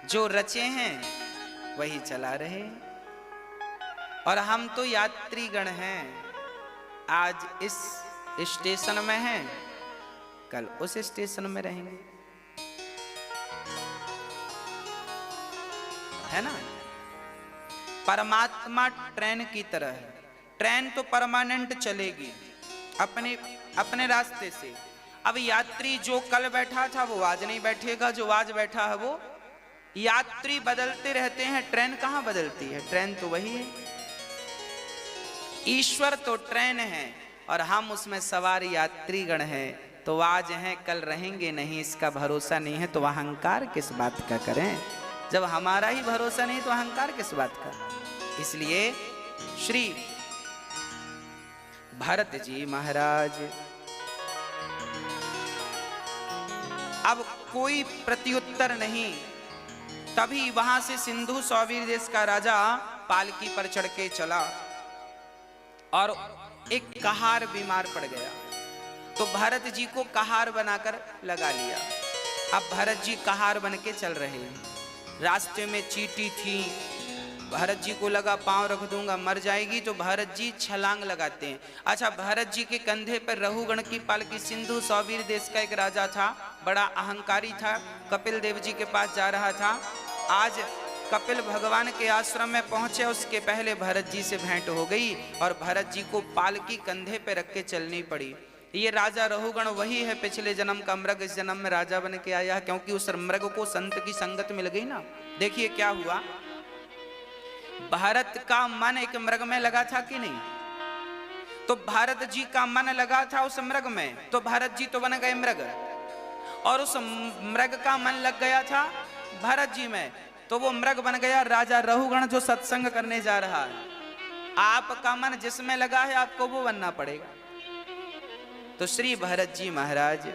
जो रचे हैं वही चला रहे, और हम तो यात्रीगण हैं। आज इस स्टेशन में हैं, कल उस स्टेशन में रहेंगे, है ना। परमात्मा ट्रेन की तरह है, ट्रेन तो परमानेंट चलेगी अपने रास्ते से। अब यात्री जो कल बैठा था वो आज नहीं बैठेगा, जो आज बैठा है वो, यात्री बदलते रहते हैं, ट्रेन कहाँ बदलती है, ट्रेन तो वही है। ईश्वर तो ट्रेन है और हम उसमें सवार यात्रीगण हैं, तो आज हैं कल रहेंगे नहीं, इसका भरोसा नहीं है, तो अहंकार किस बात का करें? जब हमारा ही भरोसा नहीं तो अहंकार किस बात का? इसलिए श्री भरत जी महाराज, अब कोई प्रत्युत्तर नहीं, तभी वहां से सिंधु सौवीर देश का राजा पालकी पर चढ़ के चला और एक कहार बीमार पड़ गया, तो भरत जी को कहार बनाकर लगा लिया। अब भरत जी कहार बन के चल रहे हैं, रास्ते में चींटी थी, भरत जी को लगा पांव रख दूंगा मर जाएगी, तो भरत जी छलांग लगाते हैं। अच्छा, भरत जी के कंधे पर रहुगण की पालकी, सिंधु सौवीर देश का एक राजा था, बड़ा अहंकारी था, कपिल देव जी के पास जा रहा था। आज कपिल भगवान के आश्रम में पहुंचे, उसके पहले भरत जी से भेंट हो गई और भरत जी को पालकी कंधे पे रख के चलनी पड़ी। ये राजा रहुगण वही है पिछले जन्म का मृग, इस जन्म में राजा बन के आया है, क्योंकि उस मृग को संत की संगत मिल गई ना। देखिए क्या हुआ, भारत का मन एक मृग में लगा था कि नहीं, तो भारत जी का मन लगा था उस मृग में, तो भारत जी तो बन गए मृग, और उस मृग का मन लग गया था भरत जी में, तो वो मृग बन गया राजा रहुगण जो सत्संग करने जा रहा है। आपका मन जिसमें लगा है आपको वो बनना पड़ेगा। तो श्री भरत जी महाराज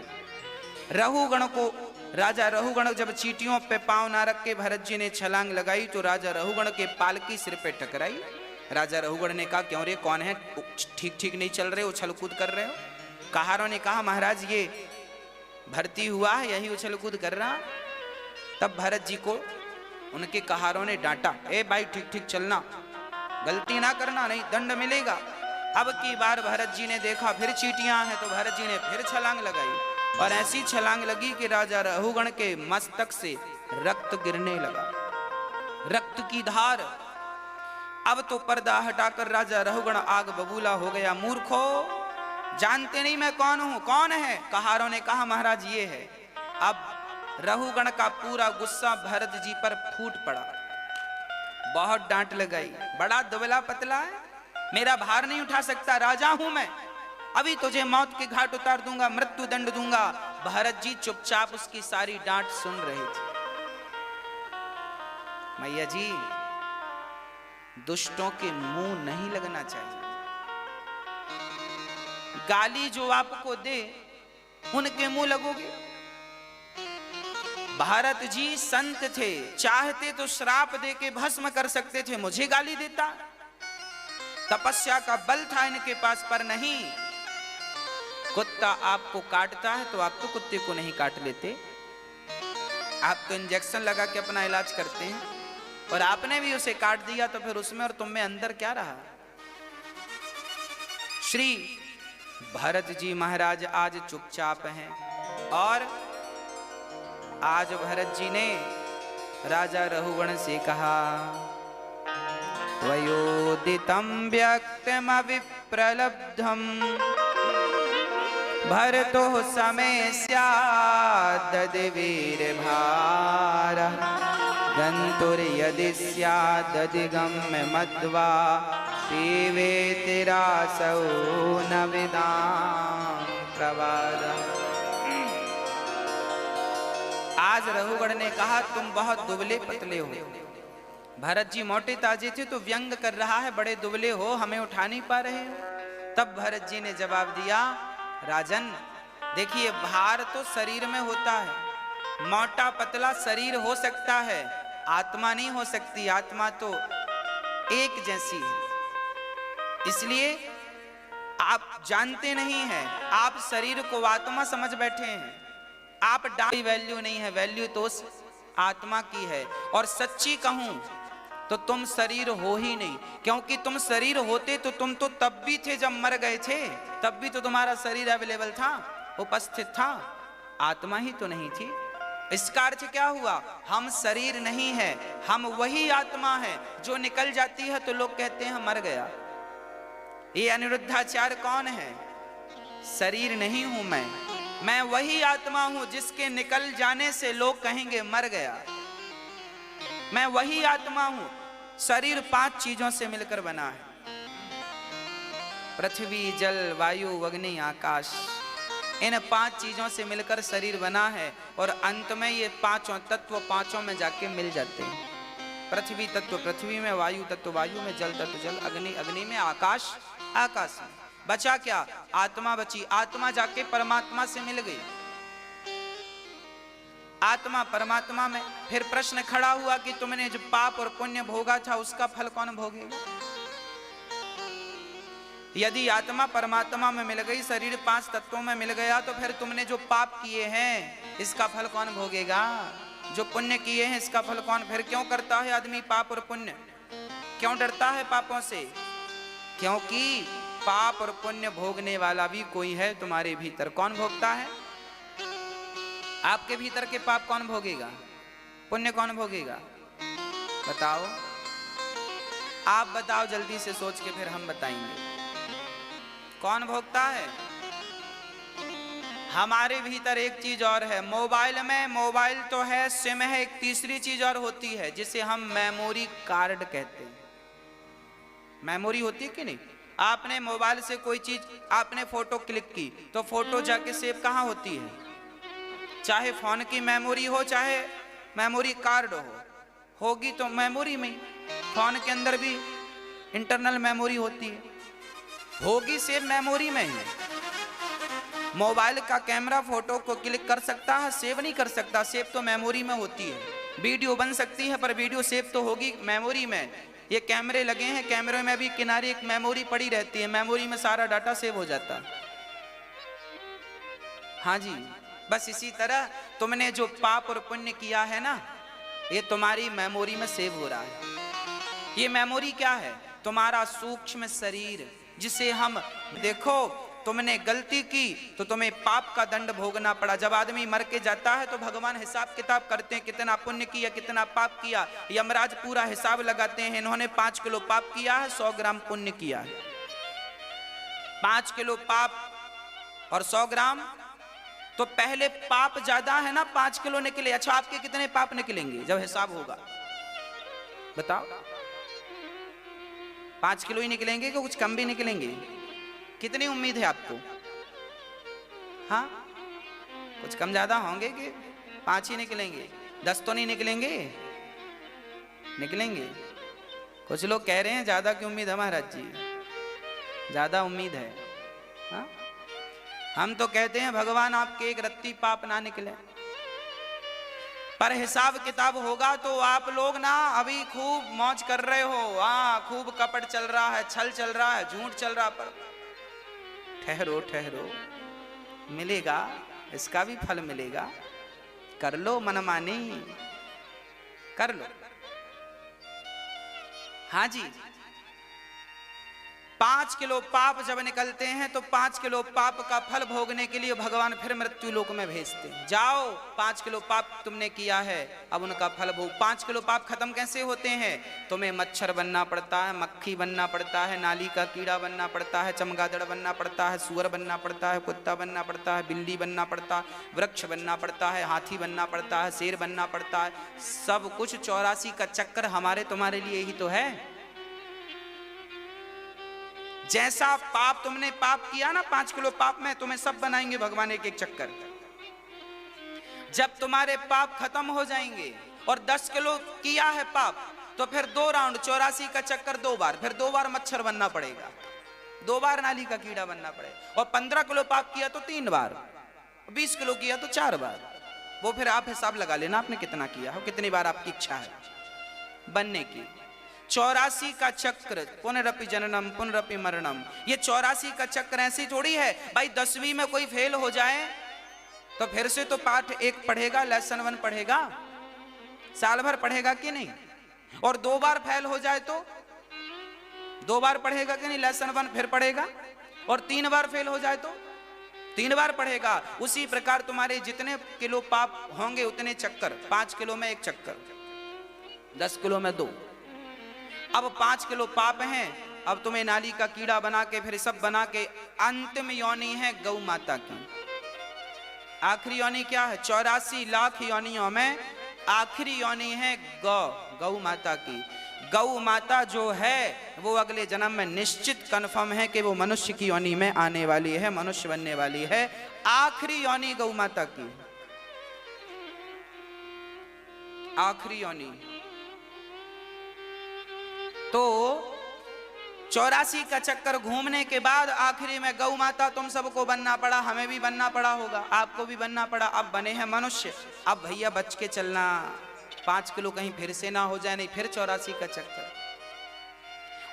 रहुगण को, राजा रहुगण जब चींटियों पे पांव ना रख के भरत जी ने छलांग लगाई, तो राजा रहुगण के पालकी सिर पे टकराई। राजा रहुगण ने कहा, क्यों रे, कौन है, ठीक नहीं चल रहे, उछल कूद कर रहे हो? कहारों ने कहा, महाराज ये भर्ती हुआ है, यही उछल कूद कर रहा। तब भरत जी को उनके कहारों ने डांटा, ए भाई ठीक चलना, गलती ना करना, नहीं दंड मिलेगा। अब की बार भरत जी ने देखा फिर चींटियां हैं, तो भरत जी ने फिर छलांग लगाई, और ऐसी छलांग लगी कि राजा रहुगण के मस्तक से रक्त गिरने लगा, रक्त की धार। अब तो पर्दा हटाकर राजा रहुगण आग बबूला हो गया। मूर्खो, जानते नहीं मैं कौन हूं? कौन है? कहारों ने कहा महाराज ये है। अब रहुगण का पूरा गुस्सा भरत जी पर फूट पड़ा, बहुत डांट लगाई। बड़ा दुबला पतला है, मेरा भार नहीं उठा सकता, राजा हूं मैं, अभी तुझे मौत के घाट उतार दूंगा, मृत्यु दंड दूंगा। भरत जी चुपचाप उसकी सारी डांट सुन रहे थे। मैया जी, दुष्टों के मुंह नहीं लगना चाहिए। गाली जो आपको दे उनके मुंह लगोगे? भारत जी संत थे, चाहते तो श्राप दे के भस्म कर सकते थे, मुझे गाली देता। तपस्या का बल था इनके पास, पर नहीं। कुत्ता आपको काटता है तो आप तो कुत्ते को नहीं काट लेते, आप तो इंजेक्शन लगा के अपना इलाज करते हैं, और आपने भी उसे काट दिया तो फिर उसमें और तुम में अंदर क्या रहा? श्री भरत जी महाराज आज चुपचाप हैं, और आज भरत जी ने राजा रहुगण से कहा, त्वयोदितं व्यक्तमविप्रलब्धं भरतो समय स्याददि वीरभारः गन्तुर्यदि स्यादधिगम्य मध्वा पीवेतिरासौ न विदां प्रवादः। आज रहुगण ने कहा, तुम बहुत दुबले पतले हो। भरत जी मोटे ताजे थे तो व्यंग कर रहा है, बड़े दुबले हो, हमें उठा नहीं पा रहे हो। तब भरत जी ने जवाब दिया, राजन देखिए, भार तो शरीर में होता है, मोटा पतला शरीर हो सकता है, आत्मा नहीं हो सकती। आत्मा तो एक जैसी है। इसलिए आप जानते नहीं हैं, आप शरीर को आत्मा समझ बैठे हैं। आप डाली वैल्यू नहीं है, वैल्यू तो उस आत्मा की है। और सच्ची कहूं तो तुम शरीर हो ही नहीं, क्योंकि तुम शरीर होते तो तुम तो तब भी थे जब मर गए थे, तब भी तो तुम्हारा शरीर अवेलेबल था, उपस्थित था, आत्मा ही तो नहीं थी। इसका अर्थ क्या हुआ? हम शरीर नहीं है, हम वही आत्मा है जो निकल जाती है तो लोग कहते हैं मर गया। ये अनिरुद्धाचार्य कौन है? शरीर नहीं हूं मैं वही आत्मा हूं जिसके निकल जाने से लोग कहेंगे मर गया। मैं वही आत्मा हूं। शरीर 5 चीजों से मिलकर बना है, पृथ्वी, जल, वायु, अग्नि, आकाश। इन 5 चीजों से मिलकर शरीर बना है, और अंत में ये पांचों तत्व पांचों में जाके मिल जाते हैं। पृथ्वी तत्व पृथ्वी में, वायु तत्व वायु में, जल तत्व जल, अग्नि अग्नि में, आकाश आकाश में। बचा क्या? आत्मा बची। आत्मा जाके परमात्मा से मिल गई, आत्मा परमात्मा में। फिर प्रश्न खड़ा हुआ कि तुमने जो पाप और पुण्य भोगा था उसका फल कौन भोगेगा? यदि आत्मा परमात्मा में मिल गई, शरीर 5 तत्वों में मिल गया, तो फिर तुमने जो पाप किए हैं इसका फल कौन भोगेगा? जो पुण्य किए हैं इसका फल कौन? फिर क्यों करता है आदमी पाप और पुण्य? क्यों डरता है पापों से? क्योंकि पाप और पुण्य भोगने वाला भी कोई है तुम्हारे भीतर। कौन भोगता है? आपके भीतर के पाप कौन भोगेगा? पुण्य कौन भोगेगा? बताओ, आप बताओ जल्दी से सोच के, फिर हम बताएंगे कौन भोगता है। हमारे भीतर एक चीज और है, मोबाइल में, मोबाइल तो है, सिम है, एक तीसरी चीज और होती है जिसे हम मेमोरी कार्ड कहते हैं। मेमोरी होती है कि नहीं? आपने मोबाइल से कोई चीज, आपने फोटो क्लिक की तो फोटो जाके सेव कहाँ होती है? चाहे फोन की मेमोरी हो, चाहे मेमोरी कार्ड होगी तो मेमोरी में। फोन के अंदर भी इंटरनल मेमोरी होती है, होगी सेव मेमोरी में ही। मोबाइल का कैमरा फोटो को क्लिक कर सकता है, सेव नहीं कर सकता। सेव तो मेमोरी में होती है। वीडियो बन सकती है पर वीडियो सेव तो होगी मेमोरी में। ये कैमरे लगे हैं, कैमरे में भी किनारे एक मेमोरी पड़ी रहती है, मेमोरी में सारा डाटा सेव हो जाता है। हाँ जी, बस इसी तरह तुमने जो पाप और पुण्य किया है ना, ये तुम्हारी मेमोरी में सेव हो रहा है। ये मेमोरी क्या है? तुम्हारा सूक्ष्म शरीर, जिसे हम देखो तुमने गलती की तो तुम्हें पाप का दंड भोगना पड़ा। जब आदमी मर के जाता है तो भगवान हिसाब किताब करते हैं, कितना पुण्य किया कितना पाप किया। यमराज पूरा हिसाब लगाते हैं, इन्होंने 5 किलो पाप किया है, 100 ग्राम पुण्य किया है। 5 किलो पाप और 100 ग्राम, तो पहले पाप ज्यादा है ना, 5 किलो निकले। अच्छा, आपके कितने पाप निकलेंगे जब हिसाब होगा, बताओ? 5 किलो ही निकलेंगे कि कुछ कम भी निकलेंगे? कितनी उम्मीद है आपको? हाँ, कुछ कम ज्यादा होंगे कि 5 ही निकलेंगे? 10 तो नहीं निकलेंगे? निकलेंगे। कुछ लोग कह रहे हैं ज्यादा की उम्मीद है महाराज जी, ज्यादा उम्मीद है। हाँ? हम तो कहते हैं भगवान आपके एक रत्ती पाप ना निकले, पर हिसाब किताब होगा तो आप लोग ना अभी खूब मौज कर रहे हो। हाँ, खूब कपट चल रहा है, छल चल रहा है, झूठ चल रहा, पर ठहरो ठहरो, मिलेगा, इसका भी फल मिलेगा। कर लो मनमानी, कर लो। हाँ जी, 5 किलो पाप जब निकलते हैं तो 5 किलो पाप का फल भोगने के लिए भगवान फिर मृत्यु लोक में भेजते हैं। जाओ, 5 किलो पाप तुमने किया है, अब उनका फल भोग। 5 किलो पाप खत्म कैसे होते हैं? तुम्हें मच्छर बनना पड़ता है, मक्खी बनना पड़ता है, नाली का कीड़ा बनना पड़ता है, चमगादड़ बनना पड़ता है, सुअर बनना पड़ता है, कुत्ता बनना पड़ता है, बिल्ली बनना पड़ता है, वृक्ष बनना पड़ता है, हाथी बनना पड़ता है, शेर बनना पड़ता है। सब कुछ 84 का चक्कर हमारे तुम्हारे लिए ही तो है। जैसा पाप तुमने पाप किया ना 5 किलो पाप में, तुम्हें सब बनाएंगे भगवान एक एक चक्कर। जब तुम्हारे पाप खत्म हो जाएंगे और 10 किलो किया है पाप, तो फिर 2 राउंड 84 का चक्कर 2 बार, फिर 2 बार मच्छर बनना पड़ेगा, 2 बार नाली का कीड़ा बनना पड़ेगा। और 15 किलो पाप किया तो 3 बार, 20 किलो किया तो 4 बार। वो फिर आप हिसाब लगा लेना आपने कितना किया हो, कितनी बार आपकी इच्छा है बनने की। 84 का चक्र, पुनरपि जननम पुनरपि मरणम, ये 84 का चक्र ऐसी थोड़ी है भाई 10वीं में कोई फेल हो जाए तो फिर से तो पाठ 1 पढ़ेगा, लेसन 1 पढ़ेगा, साल भर पढ़ेगा कि नहीं? और 2 बार फेल हो जाए तो 2 बार पढ़ेगा कि नहीं, लेसन 1 फिर पढ़ेगा। और 3 बार फेल हो जाए तो 3 बार पढ़ेगा। उसी प्रकार तुम्हारे जितने किलो पाप होंगे उतने चक्कर। 5 किलो में 1 चक्कर, 10 किलो में 2। अब 5 किलो पाप हैं, अब तुम्हें नाली का कीड़ा बना के फिर सब बना के अंतिम योनि है गौ माता की। आखिरी योनि क्या है? 84 लाख योनियों में आखिरी योनि है गौ माता की। गौ माता जो है वो अगले जन्म में निश्चित कन्फर्म है कि वो मनुष्य की योनि में आने वाली है, मनुष्य बनने वाली है। आखिरी योनि गौ माता की, आखिरी योनि। तो 84 का चक्कर घूमने के बाद आखिरी में गौ माता तुम सबको बनना पड़ा, हमें भी बनना पड़ा होगा, आपको भी बनना पड़ा। अब बने हैं मनुष्य, अब भैया बच के चलना, 5 किलो कहीं फिर से ना हो जाए, नहीं फिर 84 का चक्कर।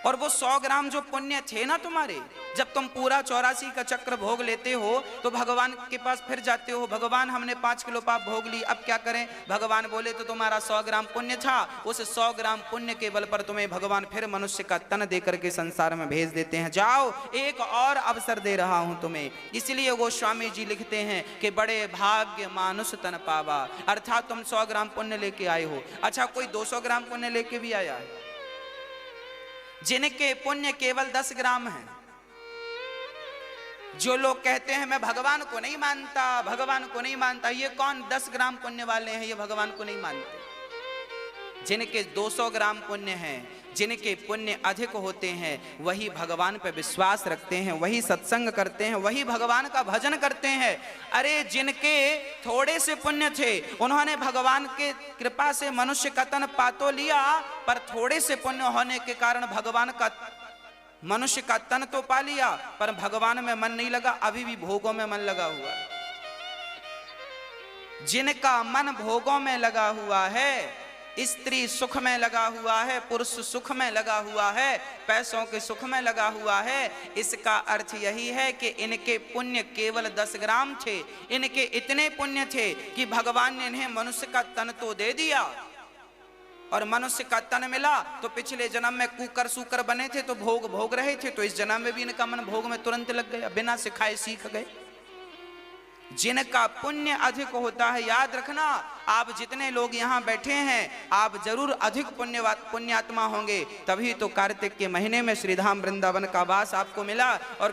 और वो 100 ग्राम जो पुण्य थे ना तुम्हारे, जब तुम पूरा 84 का चक्र भोग लेते हो तो भगवान के पास फिर जाते हो, भगवान हमने 5 किलो पाप भोग ली, अब क्या करें? भगवान बोले तो तुम्हारा 100 ग्राम पुण्य था, उस 100 ग्राम पुण्य के बल पर तुम्हें भगवान फिर मनुष्य का तन देकर के संसार में भेज देते हैं। जाओ, एक और अवसर दे रहा हूं तुम्हें। इसलिए गोस्वामी जी लिखते हैं कि बड़े भाग्य मानुष तन पावा, अर्थात तुम 100 ग्राम पुण्य लेके आए हो। अच्छा, कोई 200 ग्राम पुण्य लेके भी आया है? जिनके पुण्य केवल 10 ग्राम है। जो लोग कहते हैं मैं भगवान को नहीं मानता, भगवान को नहीं मानता, ये कौन 10 ग्राम पुण्य वाले हैं? ये भगवान को नहीं मानते। जिनके 200 ग्राम पुण्य हैं, जिनके पुण्य अधिक होते हैं, वही भगवान पर विश्वास रखते हैं, वही सत्संग करते हैं, वही भगवान का भजन करते हैं। अरे जिनके थोड़े से पुण्य थे, उन्होंने भगवान के कृपा से मनुष्य का तन पा तो लिया, पर थोड़े से पुण्य होने के कारण भगवान का मनुष्य का तन तो पा लिया, पर भगवान में मन नहीं लगा, अभी भी भोगों में मन लगा हुआ। जिनका मन भोगों में लगा हुआ है, स्त्री सुख में लगा हुआ है, पुरुष सुख में लगा हुआ है, पैसों के सुख में लगा हुआ है, इसका अर्थ यही है कि इनके पुण्य केवल 10 ग्राम थे। इनके इतने पुण्य थे कि भगवान ने इन्हें मनुष्य का तन तो दे दिया और मनुष्य का तन मिला तो पिछले जन्म में कुकर सूकर बने थे तो भोग भोग रहे थे, तो इस जन्म में भी इनका मन भोग में तुरंत लग गया, बिना सिखाए सीख गए। जिनका पुण्य अधिक होता है, याद रखना, आप जितने लोग यहाँ बैठे हैं आप जरूर अधिक पुण्यात्मा होंगे, तभी तो कार्तिक के महीने में श्रीधाम वृंदावन का वास आपको मिला और